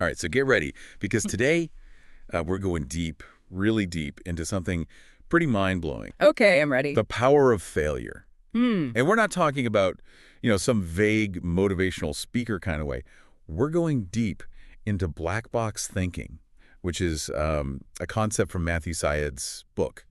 All right, so get ready because today we're going deep, really deep into something pretty mind-blowing. Okay, I'm ready. The power of failure. Hmm. And we're not talking about, some vague motivational speaker kind of way. We're going deep into black box thinking, which is a concept from Matthew Syed's book.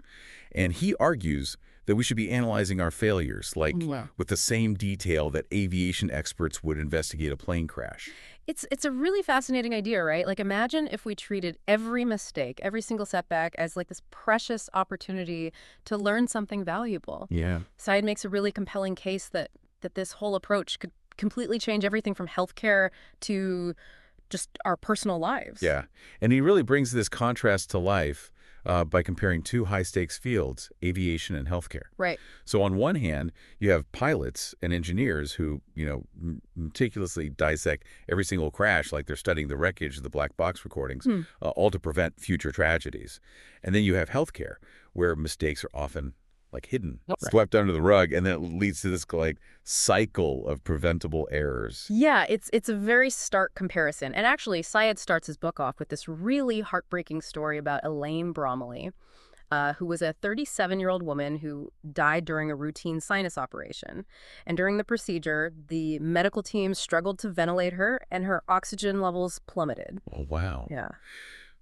And he argues that we should be analyzing our failures, like Wow. with the same detail that aviation experts would investigate a plane crash. It's a really fascinating idea, right? Like imagine if we treated every mistake, every single setback as like this precious opportunity to learn something valuable. Yeah. Syed makes a really compelling case that this whole approach could completely change everything from healthcare to just our personal lives. Yeah. And he really brings this contrast to life by comparing two high-stakes fields, aviation and healthcare. Right. So on one hand, you have pilots and engineers who, meticulously dissect every single crash like they're studying the wreckage of the black box recordings, all to prevent future tragedies. And then you have healthcare, where mistakes are often hidden, Right. swept under the rug, and then it leads to this cycle of preventable errors. Yeah, it's a very stark comparison. And actually, Syed starts his book off with this really heartbreaking story about Elaine Bromley, who was a 37-year-old woman who died during a routine sinus operation. And during the procedure, the medical team struggled to ventilate her, and her oxygen levels plummeted. Oh, wow. Yeah.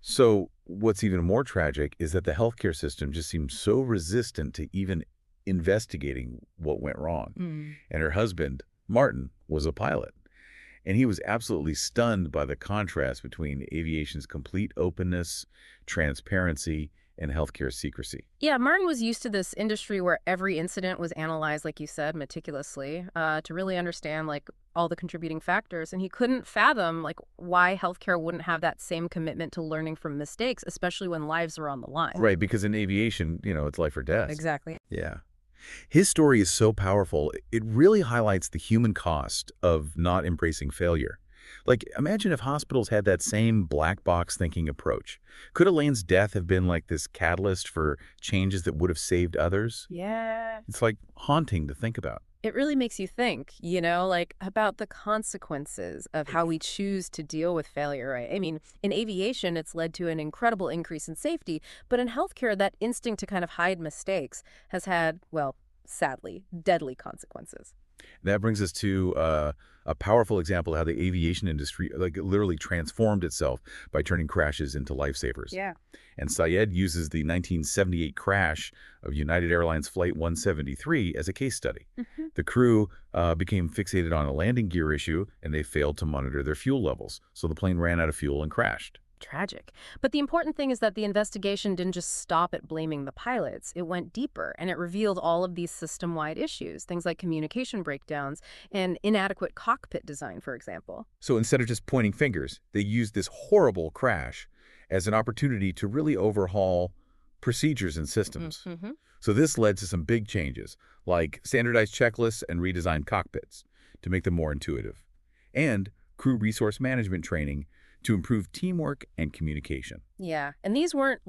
So what's even more tragic is that the healthcare system just seems so resistant to even investigating what went wrong. And her husband, Martin, was a pilot. And he was absolutely stunned by the contrast between aviation's complete openness, transparency, and healthcare secrecy. Yeah, Martin was used to this industry where every incident was analyzed, like you said, meticulously, to really understand all the contributing factors. And he couldn't fathom why healthcare wouldn't have that same commitment to learning from mistakes, especially when lives are on the line. Right, because in aviation, it's life or death. Exactly. Yeah. His story is so powerful, it really highlights the human cost of not embracing failure. Imagine if hospitals had that same black box thinking approach. Could Elaine's death have been this catalyst for changes that would have saved others? Yeah. It's haunting to think about. It really makes you think, about the consequences of how we choose to deal with failure, right? I mean, in aviation, it's led to an incredible increase in safety, but in healthcare, that instinct to kind of hide mistakes has had, well, sadly, deadly consequences. That brings us to a powerful example of how the aviation industry literally transformed itself by turning crashes into lifesavers. Yeah. And Syed uses the 1978 crash of United Airlines Flight 173 as a case study. The crew became fixated on a landing gear issue, and they failed to monitor their fuel levels. So the plane ran out of fuel and crashed. Tragic. But the important thing is that the investigation didn't just stop at blaming the pilots. It went deeper, and it revealed all of these system-wide issues, things like communication breakdowns and inadequate cockpit design, for example. So instead of just pointing fingers, they used this horrible crash as an opportunity to really overhaul procedures and systems. So this led to some big changes, like standardized checklists and redesigned cockpits to make them more intuitive, and crew resource management training to improve teamwork and communication. Yeah, and these weren't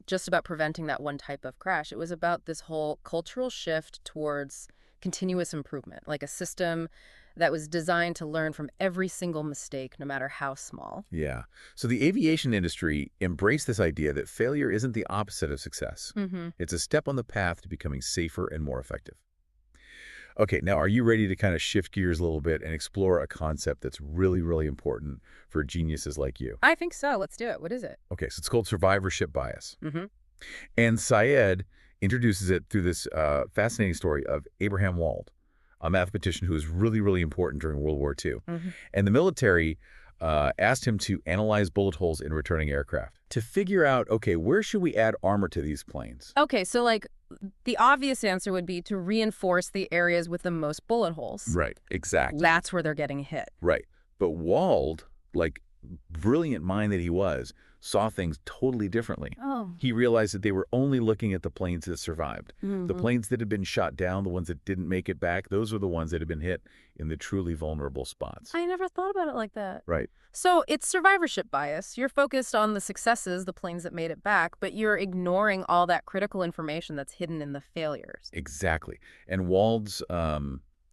just about preventing that one type of crash. It was about this whole cultural shift towards continuous improvement, like a system that was designed to learn from every single mistake, no matter how small. Yeah. So the aviation industry embraced this idea that failure isn't the opposite of success. It's a step on the path to becoming safer and more effective. Okay, now are you ready to kind of shift gears a little bit and explore a concept that's really, really important for geniuses like you? I think so. Let's do it. What is it? Okay, so it's called survivorship bias. And Syed introduces it through this fascinating story of Abraham Wald, a mathematician who was really, really important during World War II. And the military asked him to analyze bullet holes in returning aircraft to figure out, okay, where should we add armor to these planes? Okay, so the obvious answer would be to reinforce the areas with the most bullet holes. Right, exactly. That's where they're getting hit. Right. But Wald, brilliant mind that he was, saw things totally differently. Oh. He realized that they were only looking at the planes that survived. The planes that had been shot down, the ones that didn't make it back, those were the ones that had been hit in the truly vulnerable spots. I never thought about it like that. Right. So it's survivorship bias. You're focused on the successes, the planes that made it back, but you're ignoring all that critical information that's hidden in the failures. Exactly. And Wald's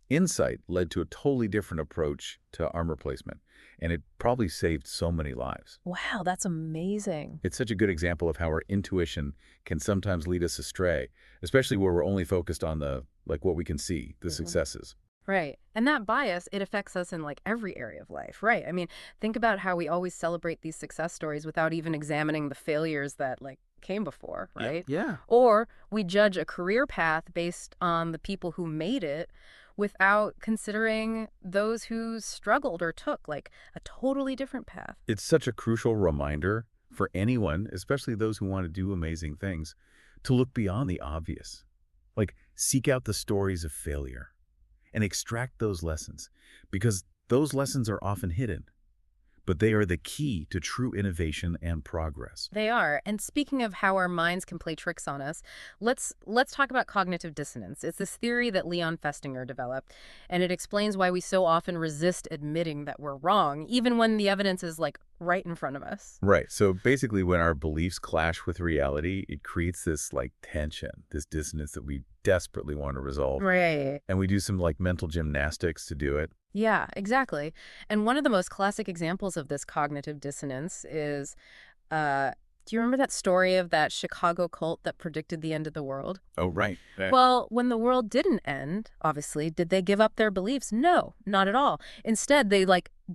Insight led to a totally different approach to armor placement, and it probably saved so many lives. Wow, that's amazing. It's such a good example of how our intuition can sometimes lead us astray, especially where we're only focused on what we can see, the successes. Right. And that bias, it affects us in like every area of life, right? I mean, think about how we always celebrate these success stories without even examining the failures that like came before, right? Yeah. Or we judge a career path based on the people who made it without considering those who struggled or took like a totally different path. It's such a crucial reminder for anyone, especially those who want to do amazing things, to look beyond the obvious. Like, seek out the stories of failure and extract those lessons, because those lessons are often hidden, but they are the key to true innovation and progress. They are. And speaking of how our minds can play tricks on us, let's talk about cognitive dissonance. It's this theory that Leon Festinger developed, and it explains why we so often resist admitting that we're wrong, even when the evidence is like right in front of us. Right. So basically, when our beliefs clash with reality, it creates this tension, this dissonance that we desperately want to resolve. Right. And we do some mental gymnastics to do it. Yeah, exactly. And one of the most classic examples of this cognitive dissonance is, do you remember that story of that Chicago cult that predicted the end of the world? Oh, right. Well, when the world didn't end, obviously, did they give up their beliefs? No, not at all. Instead, they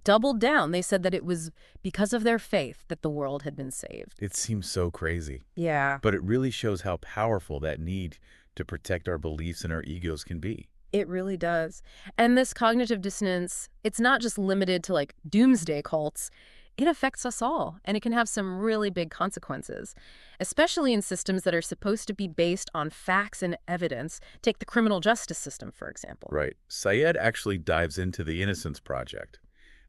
doubled down. They said that it was because of their faith that the world had been saved. It seems so crazy, Yeah. but it really shows how powerful that need to protect our beliefs and our egos can be. It really does. And this cognitive dissonance, it's not just limited to doomsday cults. It affects us all, and it can have some really big consequences, especially in systems that are supposed to be based on facts and evidence. Take the criminal justice system, for example. Right. Syed actually dives into the Innocence Project.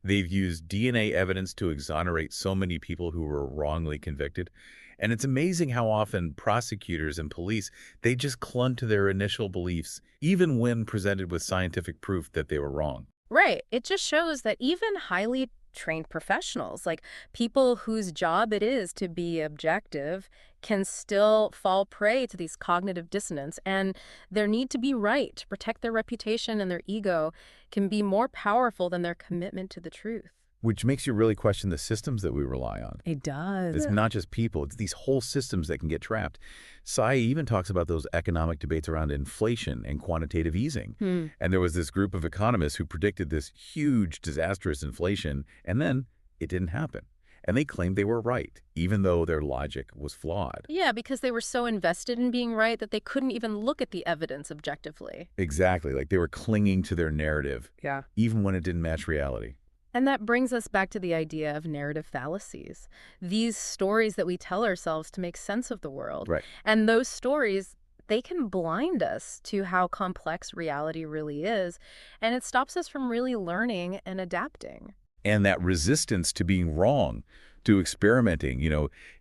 They've used DNA evidence to exonerate so many people who were wrongly convicted. And it's amazing how often prosecutors and police, they just clung to their initial beliefs, even when presented with scientific proof that they were wrong. Right. It just shows that even highly trained professionals, like people whose job it is to be objective, can still fall prey to these cognitive dissonance, and their need to be right, to protect their reputation and their ego, can be more powerful than their commitment to the truth. Which makes you really question the systems that we rely on. It does. It's not just people, it's these whole systems that can get trapped. Sai even talks about those economic debates around inflation and quantitative easing. And there was this group of economists who predicted this huge, disastrous inflation, and then it didn't happen. And they claimed they were right, even though their logic was flawed. Yeah, because they were so invested in being right that they couldn't even look at the evidence objectively. Exactly, like they were clinging to their narrative, Yeah. even when it didn't match reality. And that brings us back to the idea of narrative fallacies. These stories that we tell ourselves to make sense of the world. Right. And those stories, they can blind us to how complex reality really is, and it stops us from really learning and adapting. And that resistance to being wrong, to experimenting,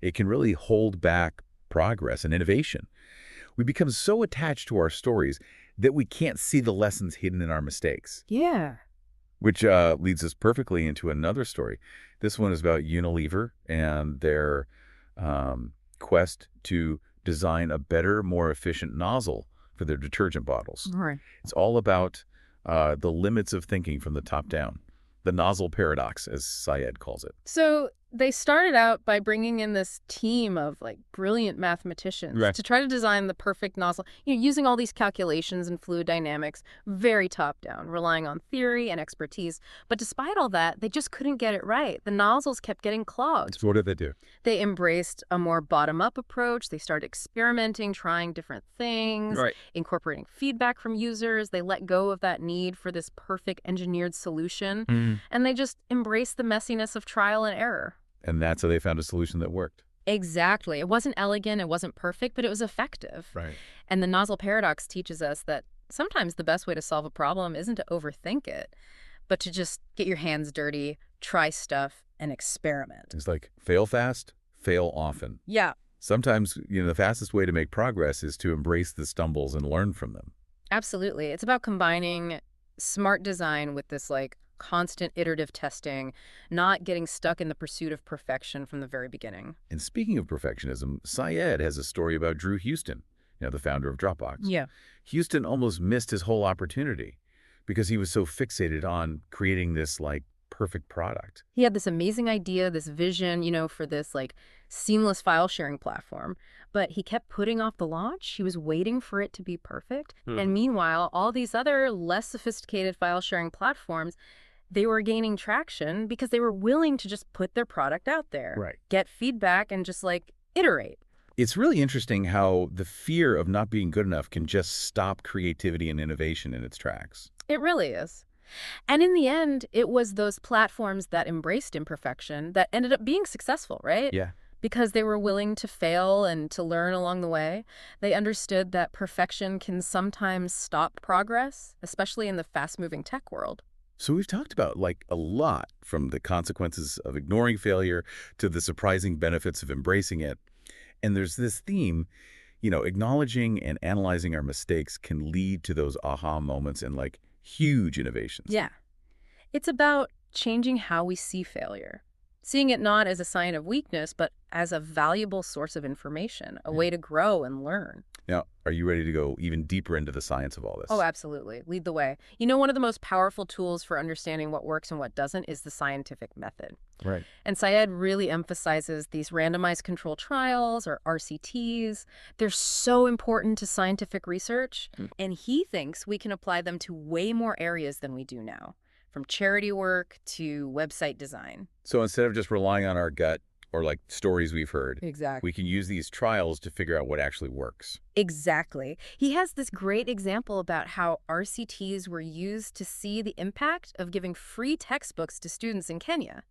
it can really hold back progress and innovation. We become so attached to our stories that we can't see the lessons hidden in our mistakes. Yeah. Which leads us perfectly into another story. This one is about Unilever and their quest to design a better, more efficient nozzle for their detergent bottles. Right. It's all about the limits of thinking from the top down. The nozzle paradox, as Syed calls it. So they started out by bringing in this team of brilliant mathematicians to try to design the perfect nozzle, using all these calculations and fluid dynamics, very top down, relying on theory and expertise. But despite all that, they just couldn't get it right. The nozzles kept getting clogged. So what did they do? They embraced a more bottom-up approach. They started experimenting, trying different things, incorporating feedback from users. They let go of that need for this perfect engineered solution, and they just embraced the messiness of trial and error. And that's how they found a solution that worked. Exactly. It wasn't elegant, it wasn't perfect, but it was effective. Right. And the nozzle paradox teaches us that sometimes the best way to solve a problem isn't to overthink it, but to just get your hands dirty, try stuff, and experiment. It's like fail fast, fail often. Yeah. Sometimes, the fastest way to make progress is to embrace the stumbles and learn from them. Absolutely. It's about combining smart design with this constant iterative testing, not getting stuck in the pursuit of perfection from the very beginning. And speaking of perfectionism, Syed has a story about Drew Houston, the founder of Dropbox. Yeah. Houston almost missed his whole opportunity. because he was so fixated on creating this, like, perfect product. He had this amazing idea, this vision, for this like seamless file sharing platform, but he kept putting off the launch. He was waiting for it to be perfect. And meanwhile, all these other less sophisticated file sharing platforms, they were gaining traction because they were willing to just put their product out there, Right. get feedback, and just like iterate. It's really interesting how the fear of not being good enough can just stop creativity and innovation in its tracks. It really is. And in the end, it was those platforms that embraced imperfection that ended up being successful, right? Yeah. Because they were willing to fail and to learn along the way. They understood that perfection can sometimes stop progress, especially in the fast-moving tech world. So we've talked about, like, a lot, from the consequences of ignoring failure to the surprising benefits of embracing it. And there's this theme, acknowledging and analyzing our mistakes can lead to those aha moments and, like, huge innovations. Yeah. It's about changing how we see failure, seeing it not as a sign of weakness, but as a valuable source of information, a way to grow and learn. Now, are you ready to go even deeper into the science of all this? Oh, absolutely. Lead the way. One of the most powerful tools for understanding what works and what doesn't is the scientific method. Right. And Syed really emphasizes these randomized control trials, or RCTs. They're so important to scientific research, and he thinks we can apply them to way more areas than we do now, from charity work to website design. So instead of just relying on our gut or, like, stories we've heard, Exactly. we can use these trials to figure out what actually works. Exactly. He has this great example about how RCTs were used to see the impact of giving free textbooks to students in Kenya.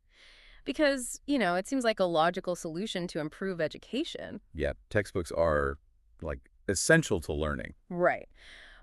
Because, it seems like a logical solution to improve education. Yeah, textbooks are, like, essential to learning. Right.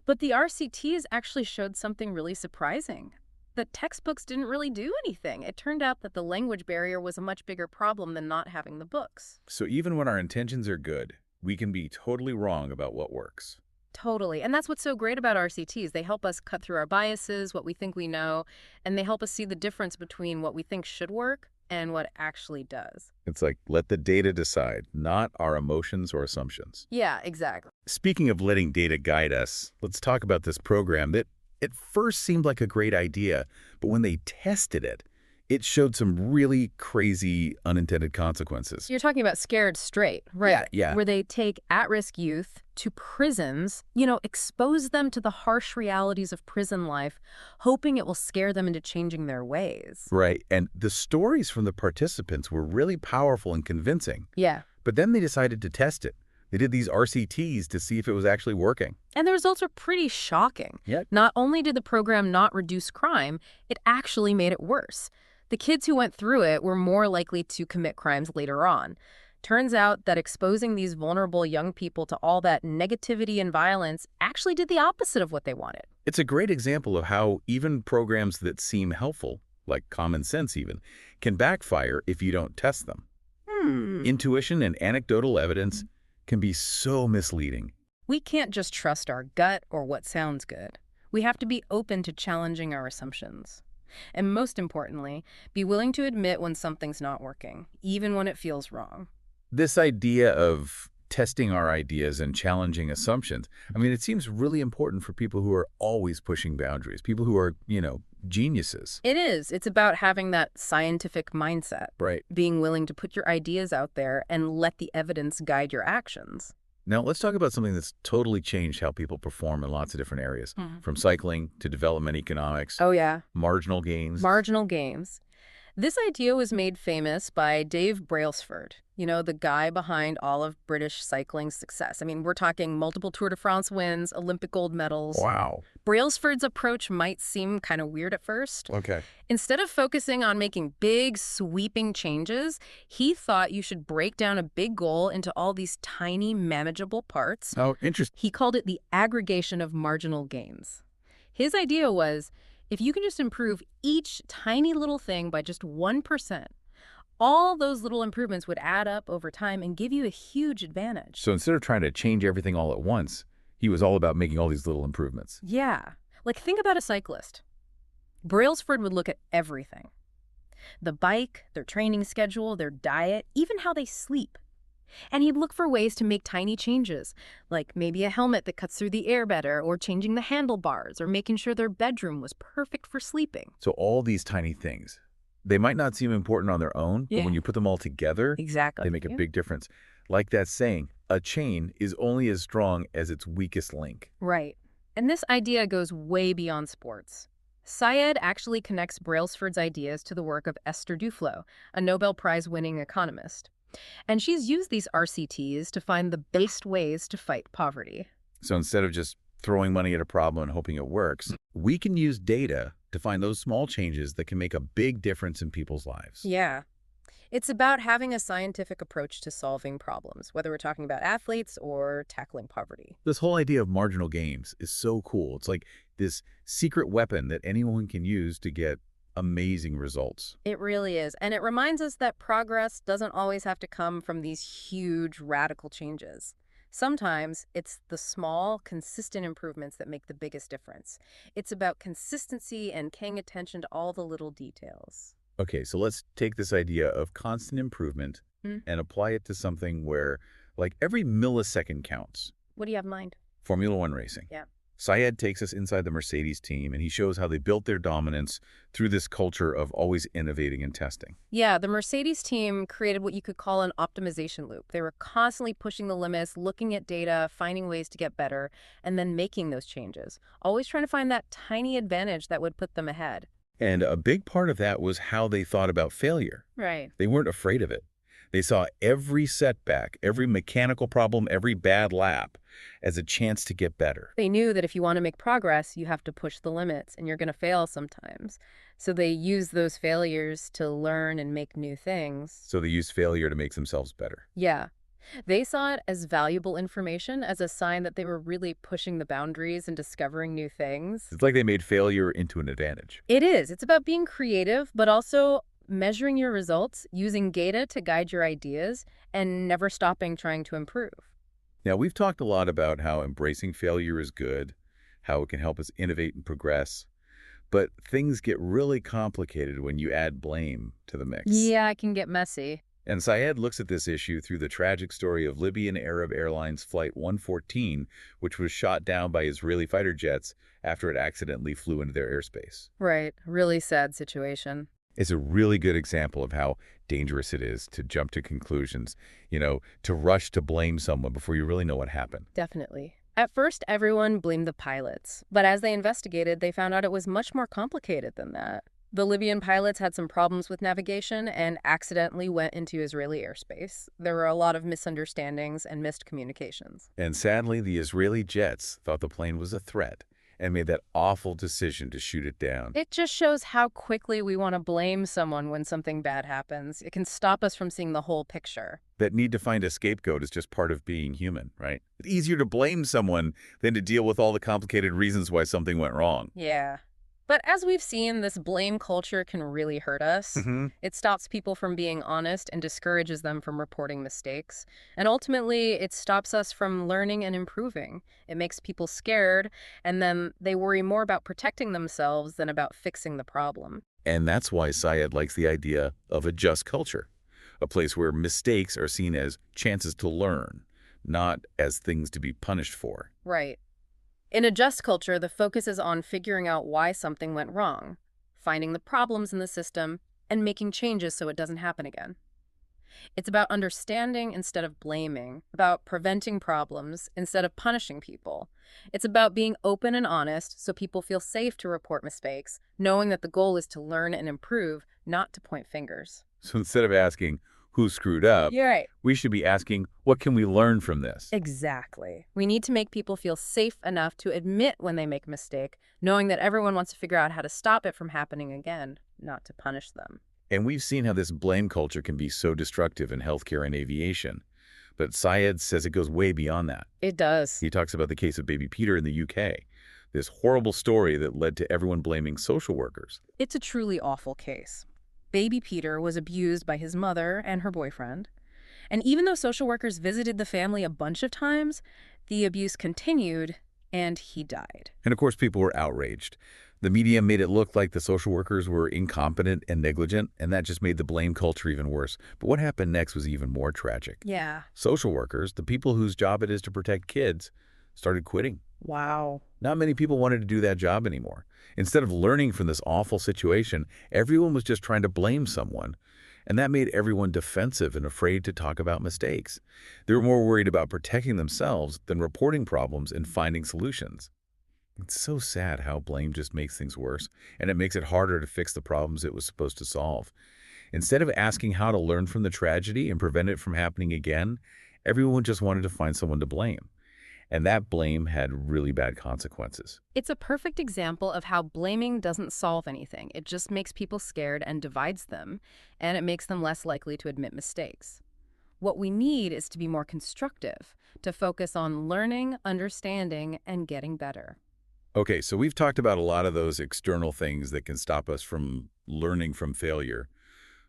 But the RCTs actually showed something really surprising. The textbooks didn't really do anything. It turned out that the language barrier was a much bigger problem than not having the books. So even when our intentions are good, we can be totally wrong about what works. Totally. And that's what's so great about RCTs. They help us cut through our biases, what we think we know, and they help us see the difference between what we think should work and what actually does. It's like, let the data decide, not our emotions or assumptions. Yeah, exactly. Speaking of letting data guide us, let's talk about this program that at first seemed like a great idea, but when they tested it, it showed some really crazy unintended consequences. You're talking about Scared Straight, right? Yeah. Where they take at-risk youth to prisons, expose them to the harsh realities of prison life, hoping it will scare them into changing their ways. Right. And the stories from the participants were really powerful and convincing. Yeah. But then they decided to test it. They did these RCTs to see if it was actually working. And the results are pretty shocking. Yeah. Not only did the program not reduce crime, it actually made it worse. The kids who went through it were more likely to commit crimes later on. Turns out that exposing these vulnerable young people to all that negativity and violence actually did the opposite of what they wanted. It's a great example of how even programs that seem helpful, like common sense even, can backfire if you don't test them. Intuition and anecdotal evidence can be so misleading. We can't just trust our gut or what sounds good. We have to be open to challenging our assumptions. And most importantly, be willing to admit when something's not working, even when it feels wrong. This idea of testing our ideas and challenging assumptions, it seems really important for people who are always pushing boundaries, people who are, geniuses. It is. It's about having that scientific mindset. Right. Being willing to put your ideas out there and let the evidence guide your actions. Now, let's talk about something that's totally changed how people perform in lots of different areas, from cycling to development economics, Oh, yeah. marginal gains. Marginal gains. This idea was made famous by Dave Brailsford, the guy behind all of British cycling's success. We're talking multiple Tour de France wins, Olympic gold medals. Wow. Brailsford's approach might seem kind of weird at first. Okay. Instead of focusing on making big, sweeping changes, he thought you should break down a big goal into all these tiny, manageable parts. Oh, interesting. He called it the aggregation of marginal gains. His idea was, if you can just improve each tiny little thing by just 1%, all those little improvements would add up over time and give you a huge advantage. So instead of trying to change everything all at once, he was all about making all these little improvements. Yeah. Like, think about a cyclist. Brailsford would look at everything. The bike, their training schedule, their diet, even how they sleep. And he'd look for ways to make tiny changes, like maybe a helmet that cuts through the air better, or changing the handlebars, or making sure their bedroom was perfect for sleeping. So all these tiny things, they might not seem important on their own, but when you put them all together, Exactly. they make a big difference. Like that saying, a chain is only as strong as its weakest link. Right. And this idea goes way beyond sports. Syed actually connects Brailsford's ideas to the work of Esther Duflo, a Nobel Prize-winning economist. And she's used these RCTs to find the best ways to fight poverty. So instead of just throwing money at a problem and hoping it works, we can use data to find those small changes that can make a big difference in people's lives. Yeah. It's about having a scientific approach to solving problems, whether we're talking about athletes or tackling poverty. This whole idea of marginal gains is so cool. It's like this secret weapon that anyone can use to get amazing results. It really is. And it reminds us that progress doesn't always have to come from these huge, radical changes. Sometimes it's the small, consistent improvements that make the biggest difference. It's about consistency and paying attention to all the little details. Okay, so let's take this idea of constant improvement and apply it to something where, like, every millisecond counts. What do you have in mind? Formula One racing. Yeah. Syed takes us inside the Mercedes team, and he shows how they built their dominance through this culture of always innovating and testing. Yeah, the Mercedes team created what you could call an optimization loop. They were constantly pushing the limits, looking at data, finding ways to get better, and then making those changes. Always trying to find that tiny advantage that would put them ahead. And a big part of that was how they thought about failure. Right. They weren't afraid of it. They saw every setback, every mechanical problem, every bad lap as a chance to get better. They knew that if you want to make progress, you have to push the limits, and you're going to fail sometimes. So they used those failures to learn and make new things. So they used failure to make themselves better. Yeah. They saw it as valuable information, as a sign that they were really pushing the boundaries and discovering new things. It's like they made failure into an advantage. It is. It's about being creative, but also measuring your results, using data to guide your ideas, and never stopping trying to improve. Now, we've talked a lot about how embracing failure is good, how it can help us innovate and progress, but things get really complicated when you add blame to the mix. Yeah, it can get messy. And Syed looks at this issue through the tragic story of Libyan Arab Airlines Flight 114, which was shot down by Israeli fighter jets after it accidentally flew into their airspace. Right. Really sad situation. It's a really good example of how dangerous it is to jump to conclusions, to rush to blame someone before you really know what happened. Definitely. At first, everyone blamed the pilots, but as they investigated, they found out it was much more complicated than that. The Libyan pilots had some problems with navigation and accidentally went into Israeli airspace. There were a lot of misunderstandings and missed communications. And sadly, the Israeli jets thought the plane was a threat and made that awful decision to shoot it down. It just shows how quickly we want to blame someone when something bad happens. It can stop us from seeing the whole picture. That need to find a scapegoat is just part of being human, right? It's easier to blame someone than to deal with all the complicated reasons why something went wrong. Yeah. But as we've seen, this blame culture can really hurt us. It stops people from being honest and discourages them from reporting mistakes. And ultimately, it stops us from learning and improving. It makes people scared, and then they worry more about protecting themselves than about fixing the problem. And that's why Syed likes the idea of a just culture, a place where mistakes are seen as chances to learn, not as things to be punished for. Right. In a just culture, the focus is on figuring out why something went wrong, finding the problems in the system, and making changes so it doesn't happen again. It's about understanding instead of blaming, about preventing problems instead of punishing people. It's about being open and honest so people feel safe to report mistakes, knowing that the goal is to learn and improve, not to point fingers. So instead of asking, who screwed up, You're right. we should be asking, what can we learn from this? Exactly. We need to make people feel safe enough to admit when they make a mistake, knowing that everyone wants to figure out how to stop it from happening again, not to punish them. And we've seen how this blame culture can be so destructive in healthcare and aviation. But Syed says it goes way beyond that. It does. He talks about the case of baby Peter in the UK, this horrible story that led to everyone blaming social workers. It's a truly awful case. Baby Peter was abused by his mother and her boyfriend. And even though social workers visited the family a bunch of times, the abuse continued and he died. And of course, people were outraged. The media made it look like the social workers were incompetent and negligent, and that just made the blame culture even worse. But what happened next was even more tragic. Yeah. Social workers, the people whose job it is to protect kids, started quitting. Wow. Not many people wanted to do that job anymore. Instead of learning from this awful situation, everyone was just trying to blame someone. And that made everyone defensive and afraid to talk about mistakes. They were more worried about protecting themselves than reporting problems and finding solutions. It's so sad how blame just makes things worse, and it makes it harder to fix the problems it was supposed to solve. Instead of asking how to learn from the tragedy and prevent it from happening again, everyone just wanted to find someone to blame. And that blame had really bad consequences. It's a perfect example of how blaming doesn't solve anything. It just makes people scared and divides them, and it makes them less likely to admit mistakes. What we need is to be more constructive, to focus on learning, understanding, and getting better. Okay, so we've talked about a lot of those external things that can stop us from learning from failure.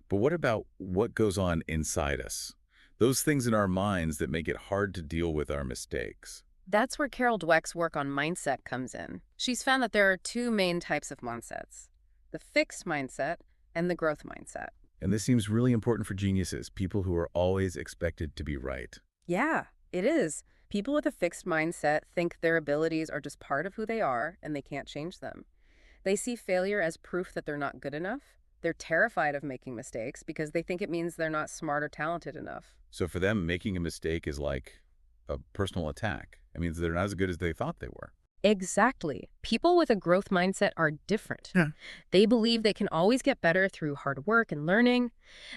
But what about what goes on inside us? Those things in our minds that make it hard to deal with our mistakes. That's where Carol Dweck's work on mindset comes in. She's found that there are two main types of mindsets: the fixed mindset and the growth mindset. And this seems really important for geniuses, people who are always expected to be right. Yeah, it is. People with a fixed mindset think their abilities are just part of who they are and they can't change them. They see failure as proof that they're not good enough. They're terrified of making mistakes because they think it means they're not smart or talented enough. So for them, making a mistake is like a personal attack. It means they're not as good as they thought they were. Exactly. People with a growth mindset are different. Yeah. They believe they can always get better through hard work and learning.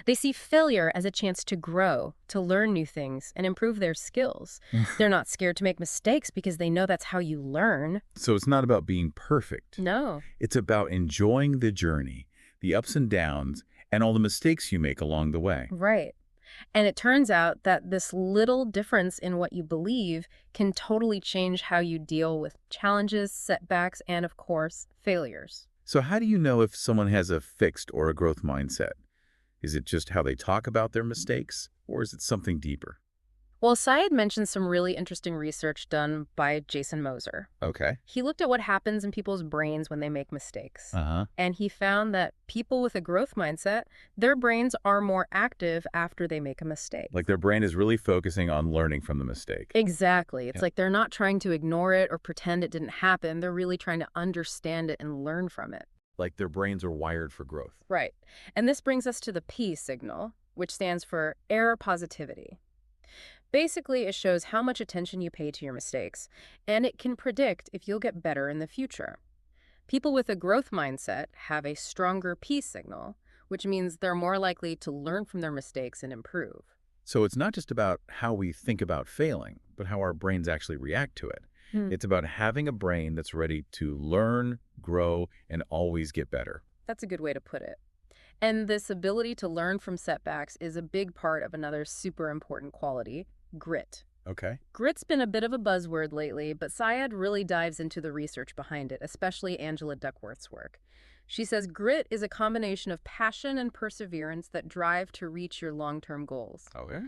They see failure as a chance to grow, to learn new things, and improve their skills. They're not scared to make mistakes because they know that's how you learn. So it's not about being perfect. No. It's about enjoying the journey, the ups and downs, and all the mistakes you make along the way. Right. And it turns out that this little difference in what you believe can totally change how you deal with challenges, setbacks, and, of course, failures. So how do you know if someone has a fixed or a growth mindset? Is it just how they talk about their mistakes, or is it something deeper? Well, Syed mentioned some really interesting research done by Jason Moser. Okay. He looked at what happens in people's brains when they make mistakes. Uh-huh. And he found that people with a growth mindset, their brains are more active after they make a mistake. Like their brain is really focusing on learning from the mistake. Exactly. It's Yeah. like they're not trying to ignore it or pretend it didn't happen. They're really trying to understand it and learn from it. Like their brains are wired for growth. Right. And this brings us to the P signal, which stands for error positivity. Basically, it shows how much attention you pay to your mistakes, and it can predict if you'll get better in the future. People with a growth mindset have a stronger P signal, which means they're more likely to learn from their mistakes and improve. So it's not just about how we think about failing, but how our brains actually react to it. It's about having a brain that's ready to learn, grow, and always get better. That's a good way to put it. And this ability to learn from setbacks is a big part of another super important quality: grit. Okay. Grit's been a bit of a buzzword lately, but Syed really dives into the research behind it, especially Angela Duckworth's work. She says grit is a combination of passion and perseverance that drive to reach your long-term goals. Okay.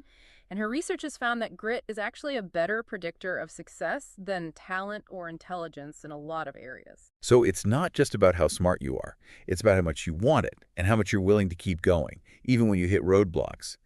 And her research has found that grit is actually a better predictor of success than talent or intelligence in a lot of areas. So it's not just about how smart you are. It's about how much you want it and how much you're willing to keep going, even when you hit roadblocks.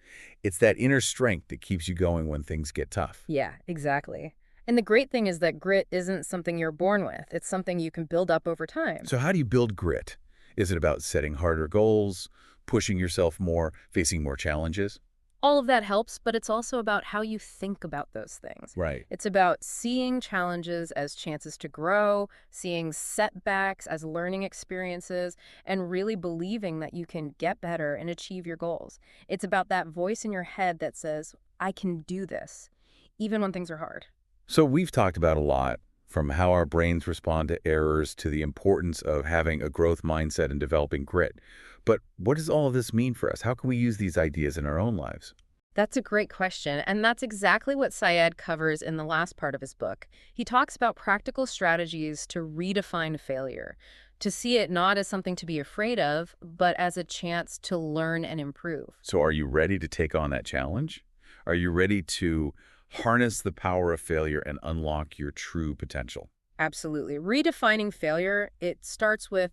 It's that inner strength that keeps you going when things get tough. Yeah, exactly. And the great thing is that grit isn't something you're born with. It's something you can build up over time. So how do you build grit? Is it about setting harder goals, pushing yourself more, facing more challenges? All of that helps, but it's also about how you think about those things. Right. It's about seeing challenges as chances to grow, seeing setbacks as learning experiences, and really believing that you can get better and achieve your goals. It's about that voice in your head that says, I can do this, even when things are hard. So we've talked about a lot, from how our brains respond to errors to the importance of having a growth mindset and developing grit. But what does all of this mean for us? How can we use these ideas in our own lives? That's a great question, and that's exactly what Syed covers in the last part of his book. He talks about practical strategies to redefine failure, to see it not as something to be afraid of, but as a chance to learn and improve. So are you ready to take on that challenge? Are you ready to harness the power of failure and unlock your true potential? Absolutely. Redefining failure, it starts with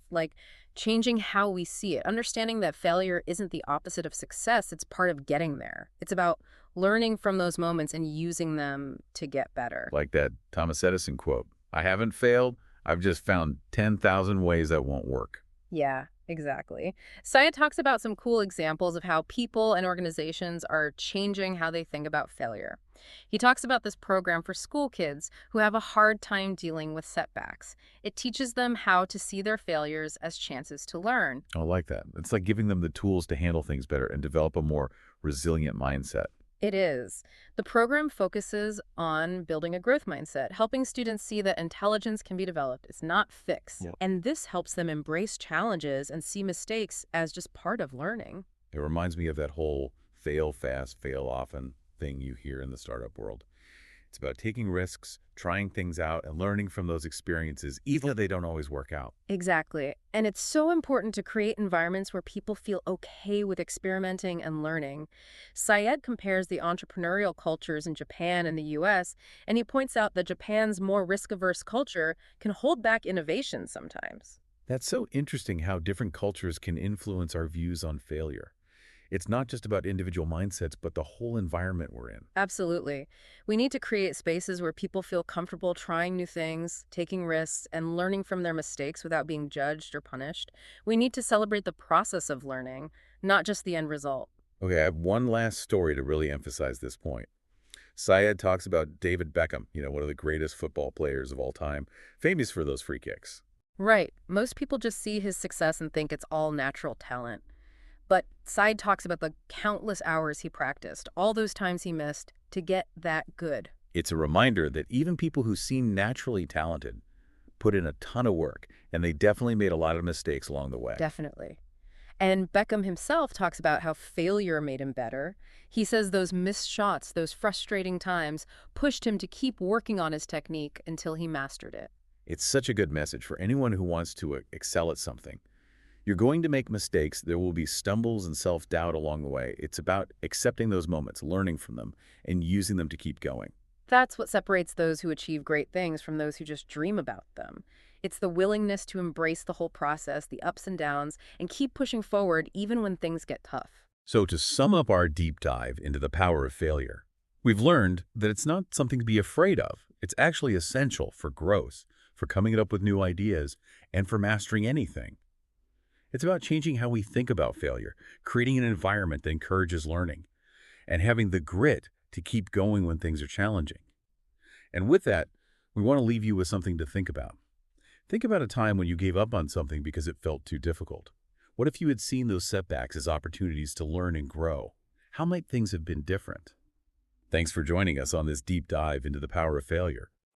changing how we see it, understanding that failure isn't the opposite of success, it's part of getting there. It's about learning from those moments and using them to get better. Like that Thomas Edison quote, "I haven't failed, I've just found 10,000 ways that won't work." Yeah, exactly. Syed talks about some cool examples of how people and organizations are changing how they think about failure. He talks about this program for school kids who have a hard time dealing with setbacks. It teaches them how to see their failures as chances to learn. I like that. It's like giving them the tools to handle things better and develop a more resilient mindset. It is. The program focuses on building a growth mindset, helping students see that intelligence can be developed. It's not fixed. Yeah. And this helps them embrace challenges and see mistakes as just part of learning. It reminds me of that whole fail fast, fail often thing you hear in the startup world. It's about taking risks, trying things out, and learning from those experiences, even if they don't always work out. Exactly. And it's so important to create environments where people feel okay with experimenting and learning. Syed compares the entrepreneurial cultures in Japan and the US, and he points out that Japan's more risk-averse culture can hold back innovation sometimes. That's so interesting how different cultures can influence our views on failure. It's not just about individual mindsets, but the whole environment we're in. Absolutely. We need to create spaces where people feel comfortable trying new things, taking risks, and learning from their mistakes without being judged or punished. We need to celebrate the process of learning, not just the end result. Okay, I have one last story to really emphasize this point. Syed talks about David Beckham, one of the greatest football players of all time, famous for those free kicks. Right. Most people just see his success and think it's all natural talent. But Syed talks about the countless hours he practiced, all those times he missed, to get that good. It's a reminder that even people who seem naturally talented put in a ton of work, and they definitely made a lot of mistakes along the way. Definitely. And Beckham himself talks about how failure made him better. He says those missed shots, those frustrating times, pushed him to keep working on his technique until he mastered it. It's such a good message for anyone who wants to excel at something. You're going to make mistakes. There will be stumbles and self-doubt along the way. It's about accepting those moments, learning from them, and using them to keep going. That's what separates those who achieve great things from those who just dream about them. It's the willingness to embrace the whole process, the ups and downs, and keep pushing forward even when things get tough. So to sum up our deep dive into the power of failure, we've learned that it's not something to be afraid of. It's actually essential for growth, for coming up with new ideas, and for mastering anything. It's about changing how we think about failure, creating an environment that encourages learning, and having the grit to keep going when things are challenging. And with that, we want to leave you with something to think about. Think about a time when you gave up on something because it felt too difficult. What if you had seen those setbacks as opportunities to learn and grow? How might things have been different? Thanks for joining us on this deep dive into the power of failure.